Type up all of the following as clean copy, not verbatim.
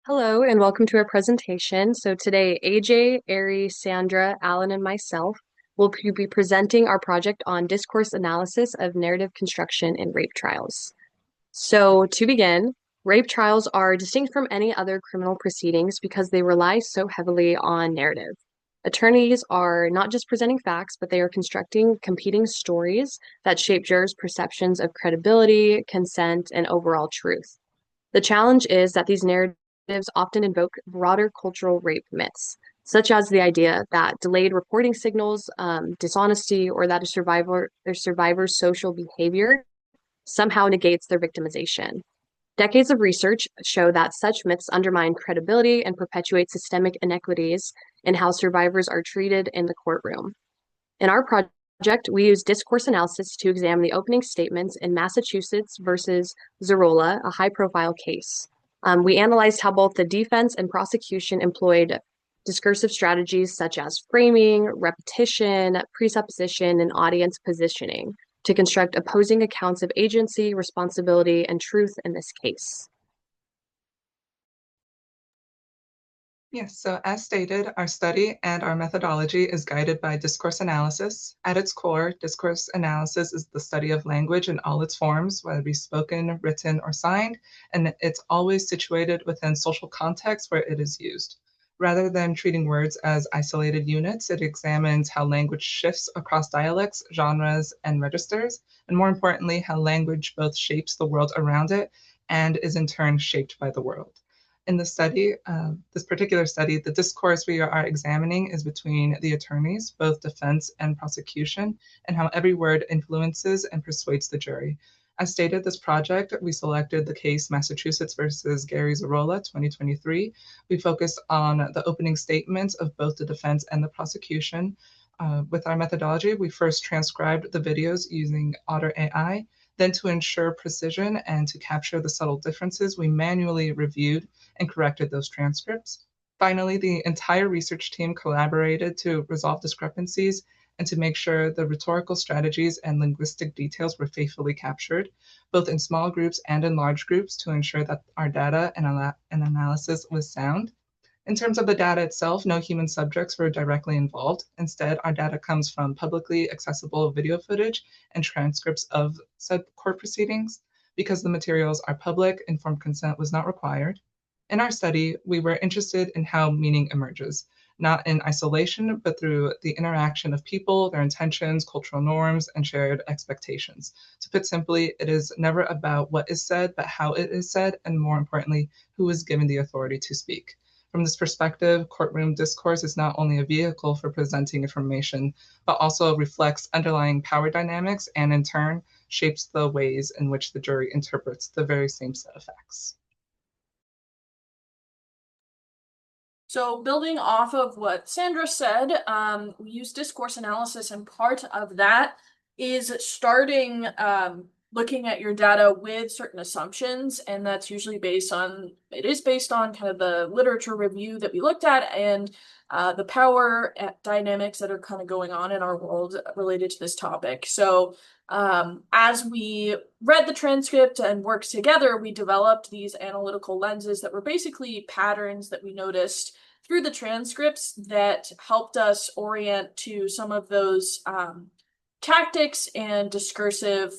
Hello and welcome to our presentation. So today, AJ, Ari, Sandra, Alan, and myself will be presenting our project on discourse analysis of narrative construction in rape trials. So to begin, rape trials are distinct from any other criminal proceedings because they rely so heavily on narrative. Attorneys are not just presenting facts, but they are constructing competing stories that shape jurors' perceptions of credibility, consent, and overall truth. The challenge is that these narratives often invoke broader cultural rape myths, such as the idea that delayed reporting signals, dishonesty, or that a survivor's social behavior somehow negates their victimization. Decades of research show that such myths undermine credibility and perpetuate systemic inequities in how survivors are treated in the courtroom. In our project, we use discourse analysis to examine the opening statements in Massachusetts versus Zerola, a high-profile case. We analyzed how both the defense and prosecution employed discursive strategies such as framing, repetition, presupposition, and audience positioning to construct opposing accounts of agency, responsibility, and truth in this case. Yes, so as stated, our study and our methodology is guided by discourse analysis. At its core, discourse analysis is the study of language in all its forms, whether it be spoken, written, or signed, and it's always situated within social context where it is used. Rather than treating words as isolated units, it examines how language shifts across dialects, genres, and registers, and more importantly, how language both shapes the world around it and is in turn shaped by the world. In the study, this particular study, the discourse we are examining is between the attorneys, both defense and prosecution, and how every word influences and persuades the jury. As stated, this project, we selected the case Massachusetts versus Gary Zerola, 2023. We focused on the opening statements of both the defense and the prosecution. With our methodology, we first transcribed the videos using Otter AI. Then, to ensure precision and to capture the subtle differences, we manually reviewed and corrected those transcripts. Finally, the entire research team collaborated to resolve discrepancies and to make sure the rhetorical strategies and linguistic details were faithfully captured, both in small groups and in large groups, to ensure that our data and analysis was sound. In terms of the data itself, no human subjects were directly involved. Instead, our data comes from publicly accessible video footage and transcripts of said court proceedings. Because the materials are public, informed consent was not required. In our study, we were interested in how meaning emerges, not in isolation, but through the interaction of people, their intentions, cultural norms, and shared expectations. To put simply, it is never about what is said, but how it is said, and more importantly, who is given the authority to speak. From this perspective, courtroom discourse is not only a vehicle for presenting information, but also reflects underlying power dynamics and in turn shapes the ways in which the jury interprets the very same set of facts. So building off of what Sandra said, we use discourse analysis, and part of that is starting looking at your data with certain assumptions, and that's usually based on kind of the literature review that we looked at and the power dynamics that are kind of going on in our world related to this topic. So as we read the transcript and worked together, we developed these analytical lenses that were basically patterns that we noticed through the transcripts that helped us orient to some of those tactics and discursive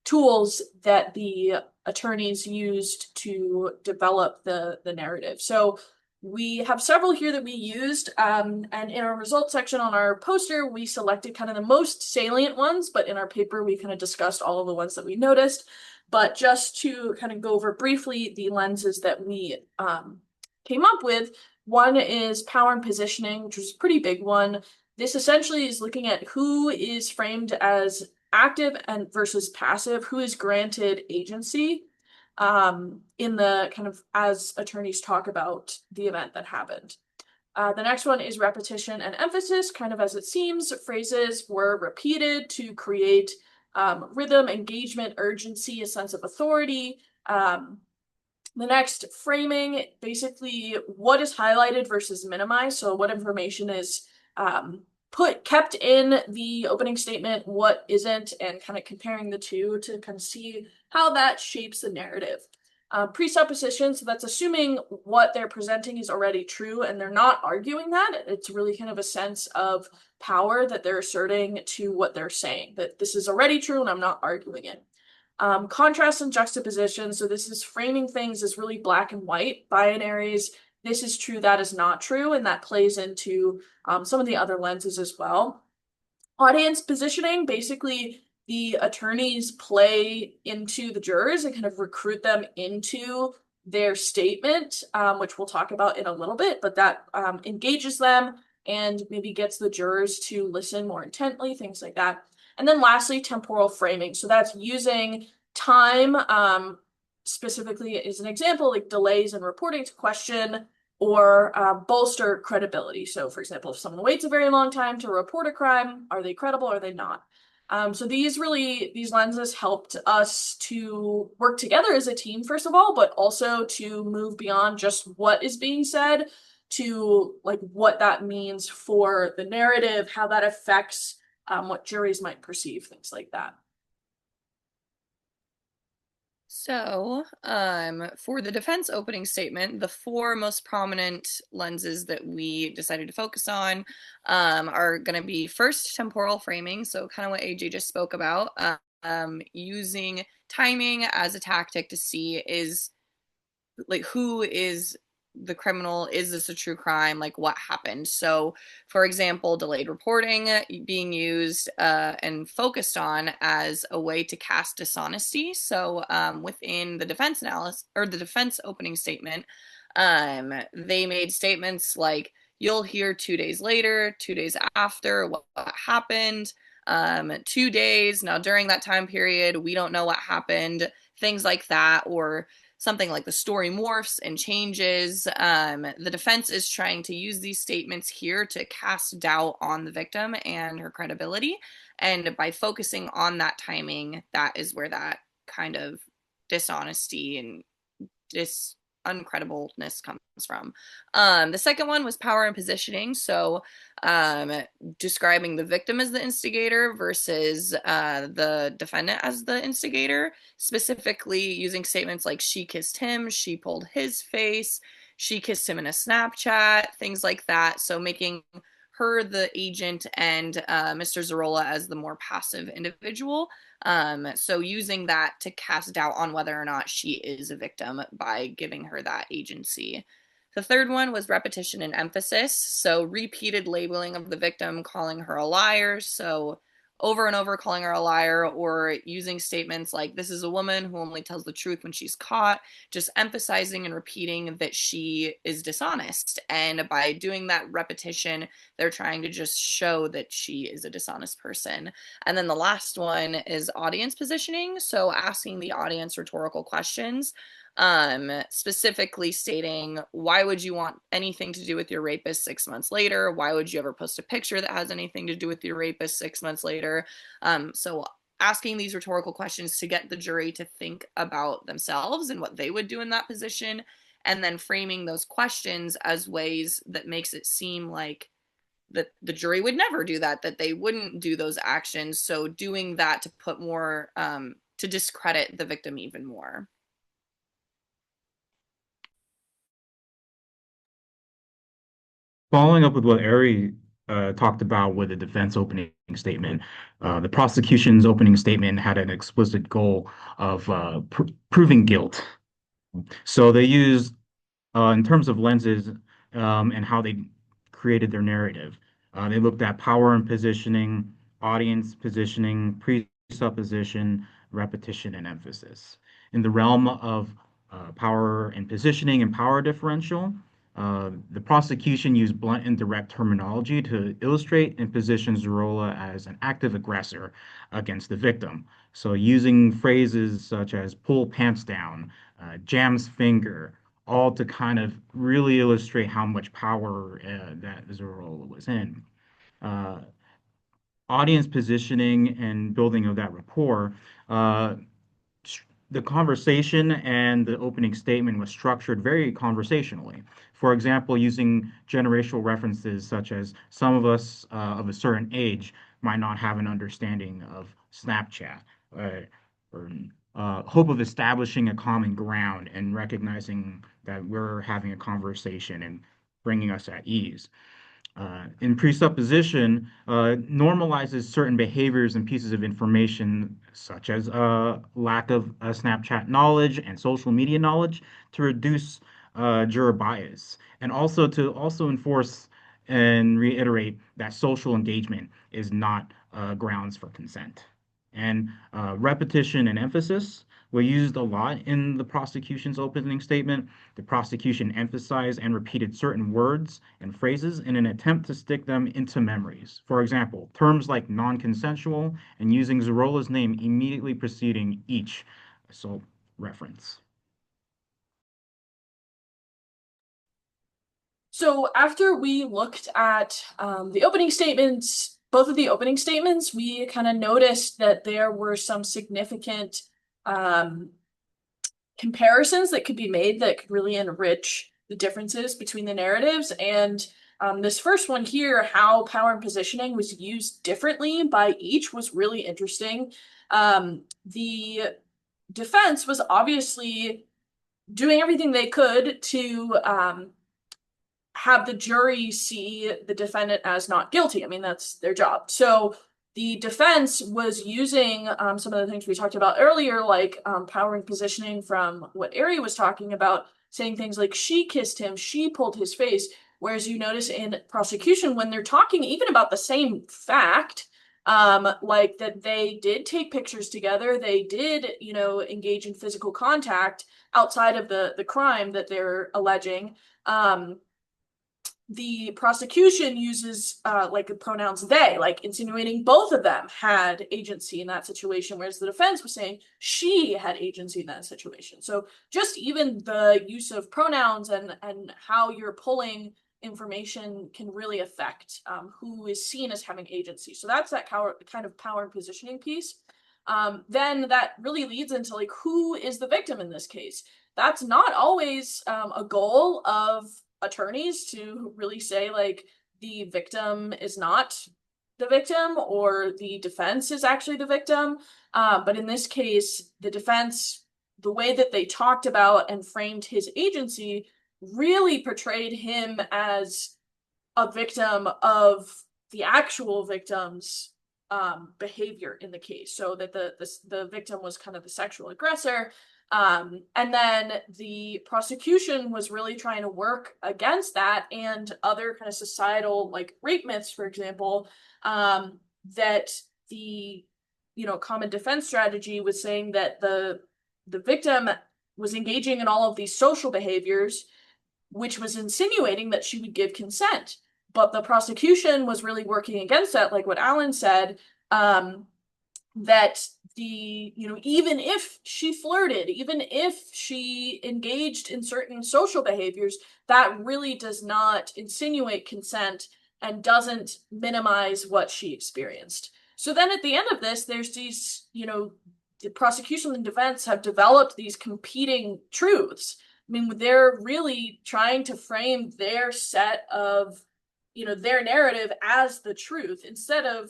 tools that the attorneys used to develop the narrative. So we have several here that we used, and in our results section on our poster, we selected kind of the most salient ones, but in our paper, we kind of discussed all of the ones that we noticed. But just to kind of go over briefly the lenses that we came up with, one is power and positioning, which was a pretty big one. This essentially is looking at who is framed as active and versus passive, who is granted agency in the kind of as attorneys talk about the event that happened. The next one is repetition and emphasis. Kind of as it seems, phrases were repeated to create rhythm, engagement, urgency, a sense of authority. The next, framing, basically what is highlighted versus minimized. So what information is kept in the opening statement, what isn't, and kind of comparing the two to kind of see how that shapes the narrative. Presupposition, so that's assuming what they're presenting is already true and they're not arguing that. It's really kind of a sense of power that they're asserting to what they're saying, that this is already true and I'm not arguing it. Contrast and juxtaposition, so this is framing things as really black and white, binaries, this is true, that is not true, and that plays into some of the other lenses as well. Audience positioning, basically the attorneys play into the jurors and kind of recruit them into their statement, which we'll talk about in a little bit, but that engages them and maybe gets the jurors to listen more intently, things like that. And then lastly, temporal framing. So that's using time, specifically as an example, like delays in reporting to question or bolster credibility. So for example, if someone waits a very long time to report a crime, are they credible or are they not? So these lenses helped us to work together as a team, first of all, but also to move beyond just what is being said to like what that means for the narrative, how that affects what juries might perceive, things like that. So, for the defense opening statement, the four most prominent lenses that we decided to focus on are going to be first temporal framing, so kind of what AJ just spoke about, using timing as a tactic to see is like who is the criminal, is this a true crime, like what happened. So for example, delayed reporting being used and focused on as a way to cast dishonesty. So within the defense analysis or the defense opening statement, they made statements like, you'll hear 2 days later, 2 days after what happened, 2 days now during that time period we don't know what happened, things like that. Or something like the story morphs and changes. The defense is trying to use these statements here to cast doubt on the victim and her credibility. And by focusing on that timing, that is where that kind of dishonesty and uncredibleness comes from. The second one was power and positioning. So describing the victim as the instigator versus the defendant as the instigator, specifically using statements like she kissed him, she pulled his face, she kissed him in a Snapchat, things like that. So making her the agent and Mr. Zerola as the more passive individual. So using that to cast doubt on whether or not she is a victim by giving her that agency. The third one was repetition and emphasis. So repeated labeling of the victim, calling her a liar. So over and over calling her a liar, or using statements like, this is a woman who only tells the truth when she's caught, just emphasizing and repeating that she is dishonest. And by doing that repetition, they're trying to just show that she is a dishonest person. And then the last one is audience positioning. So asking the audience rhetorical questions, specifically stating, why would you want anything to do with your rapist 6 months later? Why would you ever post a picture that has anything to do with your rapist 6 months later? So asking these rhetorical questions to get the jury to think about themselves and what they would do in that position, and then framing those questions as ways that makes it seem like that the jury would never do that they wouldn't do those actions. So doing that to put more, to discredit the victim even more. Following up with what Ari talked about with the defense opening statement, the prosecution's opening statement had an explicit goal of proving guilt. So they used, in terms of lenses and how they created their narrative, they looked at power and positioning, audience positioning, presupposition, repetition, and emphasis. In the realm of power and positioning and power differential, the prosecution used blunt and direct terminology to illustrate and position Zerola as an active aggressor against the victim. So using phrases such as pull pants down, jams finger, all to kind of really illustrate how much power that Zerola was in. Uh, Audience positioning and building of that rapport, uh, the conversation and the opening statement was structured very conversationally. For example, using generational references such as some of us of a certain age might not have an understanding of Snapchat, or hope of establishing a common ground and recognizing that we're having a conversation and bringing us at ease. In presupposition, normalizes certain behaviors and pieces of information, such as lack of Snapchat knowledge and social media knowledge, to reduce juror bias, and also to enforce and reiterate that social engagement is not grounds for consent. And repetition and emphasis were used a lot in the prosecution's opening statement. The prosecution emphasized and repeated certain words and phrases in an attempt to stick them into memories. For example, terms like non-consensual and using Zerola's name immediately preceding each assault reference. So after we looked at the opening statements, both of the opening statements, we kind of noticed that there were some significant comparisons that could be made that could really enrich the differences between the narratives. And this first one here, how power and positioning was used differently by each, was really interesting. The defense was obviously doing everything they could to have the jury see the defendant as not guilty. I mean, that's their job. So the defense was using some of the things we talked about earlier, like power and positioning from what Ari was talking about, saying things like she kissed him, she pulled his face. Whereas you notice in prosecution, when they're talking even about the same fact, like that they did take pictures together, they did, engage in physical contact outside of the crime that they're alleging. The prosecution uses like the pronouns they, like insinuating both of them had agency in that situation, whereas the defense was saying she had agency in that situation. So just even the use of pronouns and how you're pulling information can really affect who is seen as having agency. So that's that kind of power and positioning piece. Then that really leads into like, who is the victim in this case? That's not always a goal of attorneys, to really say like the victim is not the victim or the defense is actually the victim. But in this case, the defense, the way that they talked about and framed his agency, really portrayed him as a victim of the actual victim's behavior in the case. So that the victim was kind of the sexual aggressor. And then the prosecution was really trying to work against that and other kind of societal, like rape myths, for example, that the, common defense strategy was saying that the victim was engaging in all of these social behaviors, which was insinuating that she would give consent. But the prosecution was really working against that, like what Alan said, that even if she flirted, even if she engaged in certain social behaviors, that really does not insinuate consent and doesn't minimize what she experienced. So then at the end of this, there's these, the prosecution and defense have developed these competing truths. I mean, they're really trying to frame their set of, their narrative as the truth instead of,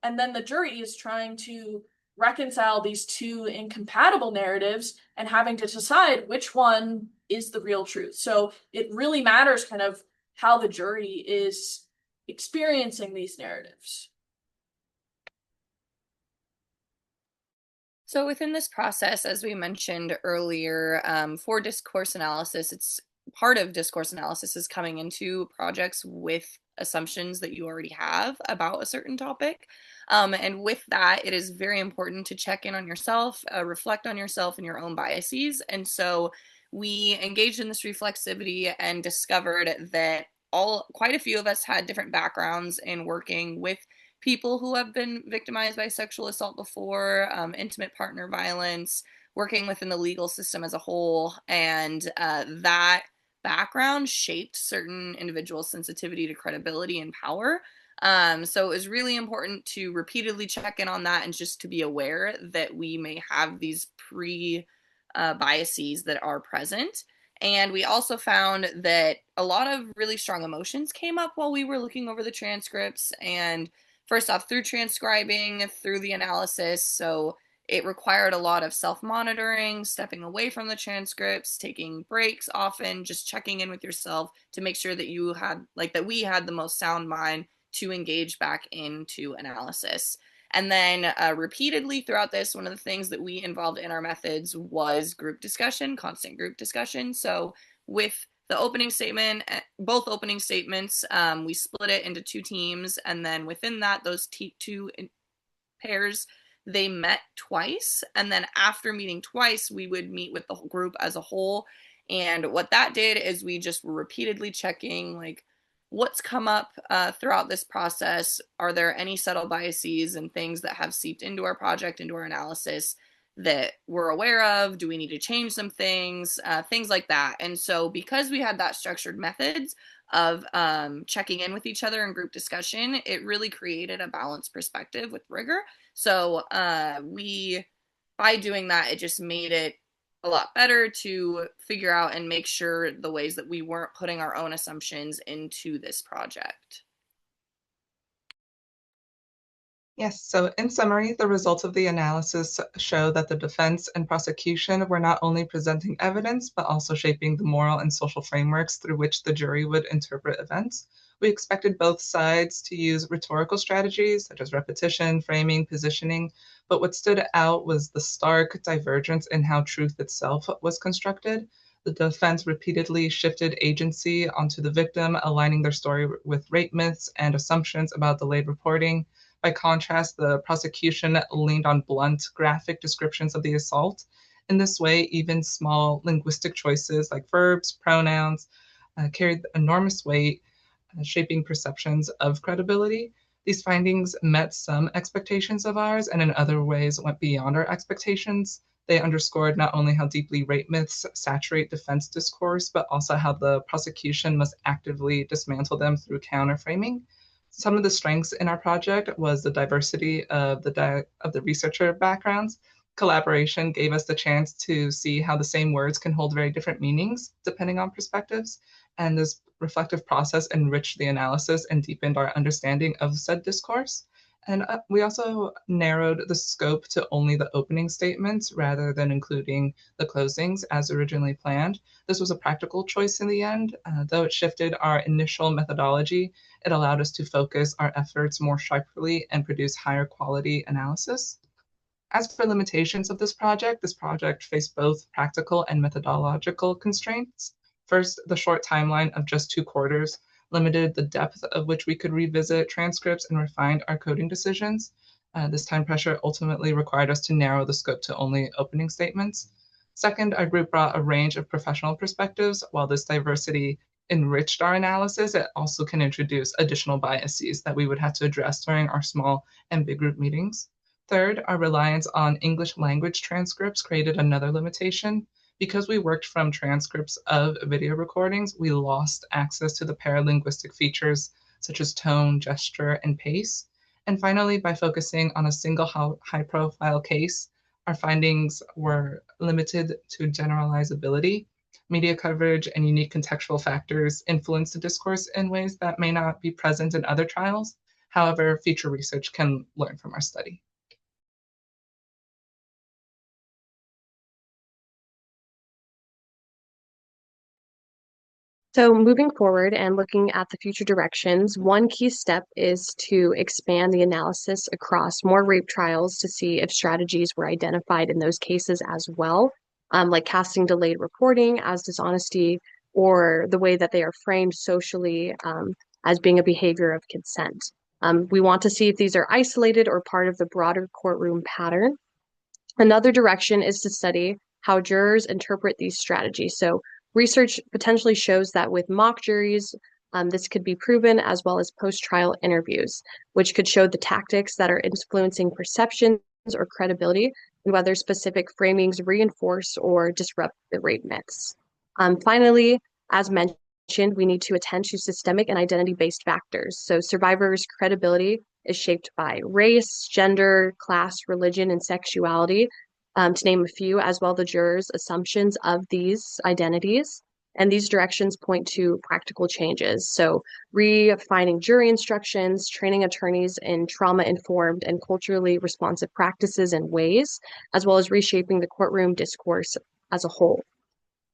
and then the jury is trying to reconcile these two incompatible narratives and having to decide which one is the real truth. So it really matters kind of how the jury is experiencing these narratives. So within this process, as we mentioned earlier, for discourse analysis, it's part of discourse analysis is coming into projects with assumptions that you already have about a certain topic. And with that, it is very important to check in on yourself, reflect on yourself and your own biases. And so we engaged in this reflexivity and discovered that quite a few of us had different backgrounds in working with people who have been victimized by sexual assault before, intimate partner violence, working within the legal system as a whole, and that background shaped certain individuals' sensitivity to credibility and power. So it was really important to repeatedly check in on that and just to be aware that we may have these biases that are present. And we also found that a lot of really strong emotions came up while we were looking over the transcripts. And first off, through transcribing, through the analysis. So it required a lot of self-monitoring, stepping away from the transcripts, taking breaks often, just checking in with yourself to make sure that you had, like, that we had the most sound mind to engage back into analysis. And then repeatedly throughout this, one of the things that we involved in our methods was group discussion, constant group discussion. So with the opening statement, both opening statements, we split it into two teams. And then within that, those two pairs, they met twice. And then after meeting twice, we would meet with the whole group as a whole. And what that did is we just were repeatedly checking, like, what's come up throughout this process. Are there any subtle biases and things that have seeped into our project, into our analysis that we're aware of? Do we need to change some things? Things like that. And so because we had that structured methods of checking in with each other in group discussion, it really created a balanced perspective with rigor. So by doing that, it just made it a lot better to figure out and make sure the ways that we weren't putting our own assumptions into this project. Yes, so in summary, the results of the analysis show that the defense and prosecution were not only presenting evidence, but also shaping the moral and social frameworks through which the jury would interpret events. We expected both sides to use rhetorical strategies such as repetition, framing, positioning, but what stood out was the stark divergence in how truth itself was constructed. The defense repeatedly shifted agency onto the victim, aligning their story with rape myths and assumptions about delayed reporting. By contrast, the prosecution leaned on blunt, graphic descriptions of the assault. In this way, even small linguistic choices like verbs, pronouns, carried enormous weight, shaping perceptions of credibility. These findings met some expectations of ours, and in other ways went beyond our expectations. They underscored not only how deeply rape myths saturate defense discourse, but also how the prosecution must actively dismantle them through counterframing. Some of the strengths in our project was the diversity of the researcher backgrounds. Collaboration gave us the chance to see how the same words can hold very different meanings depending on perspectives. And this reflective process enriched the analysis and deepened our understanding of said discourse. And we also narrowed the scope to only the opening statements rather than including the closings as originally planned. This was a practical choice in the end. Though it shifted our initial methodology, it allowed us to focus our efforts more sharply and produce higher quality analysis. As for limitations of this project faced both practical and methodological constraints. First, the short timeline of just 2 quarters limited the depth of which we could revisit transcripts and refine our coding decisions. This time pressure ultimately required us to narrow the scope to only opening statements. Second, our group brought a range of professional perspectives. While this diversity enriched our analysis, it also can introduce additional biases that we would have to address during our small and big group meetings. Third, our reliance on English language transcripts created another limitation. Because we worked from transcripts of video recordings, we lost access to the paralinguistic features such as tone, gesture, and pace. And finally, by focusing on a single high-profile case, our findings were limited to generalizability. Media coverage and unique contextual factors influence the discourse in ways that may not be present in other trials. However, future research can learn from our study. So moving forward and looking at the future directions, one key step is to expand the analysis across more rape trials to see if strategies were identified in those cases as well, like casting delayed reporting as dishonesty, or the way that they are framed socially as being a behavior of consent. We want to see if these are isolated or part of the broader courtroom pattern. Another direction is to study how jurors interpret these strategies. So research potentially shows that with mock juries, this could be proven as well as post-trial interviews, which could show the tactics that are influencing perceptions or credibility and whether specific framings reinforce or disrupt the rape myths. Finally, as mentioned, we need to attend to systemic and identity-based factors. So survivors' credibility is shaped by race, gender, class, religion, and sexuality, to name a few, as well the jurors' assumptions of these identities. And these directions point to practical changes. So refining jury instructions, training attorneys in trauma-informed and culturally responsive practices and ways, as well as reshaping the courtroom discourse as a whole.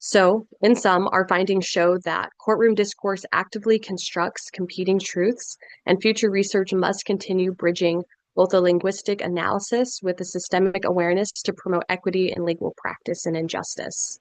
So, in sum, our findings show that courtroom discourse actively constructs competing truths, and future research must continue bridging both a linguistic analysis with a systemic awareness to promote equity in legal practice and injustice.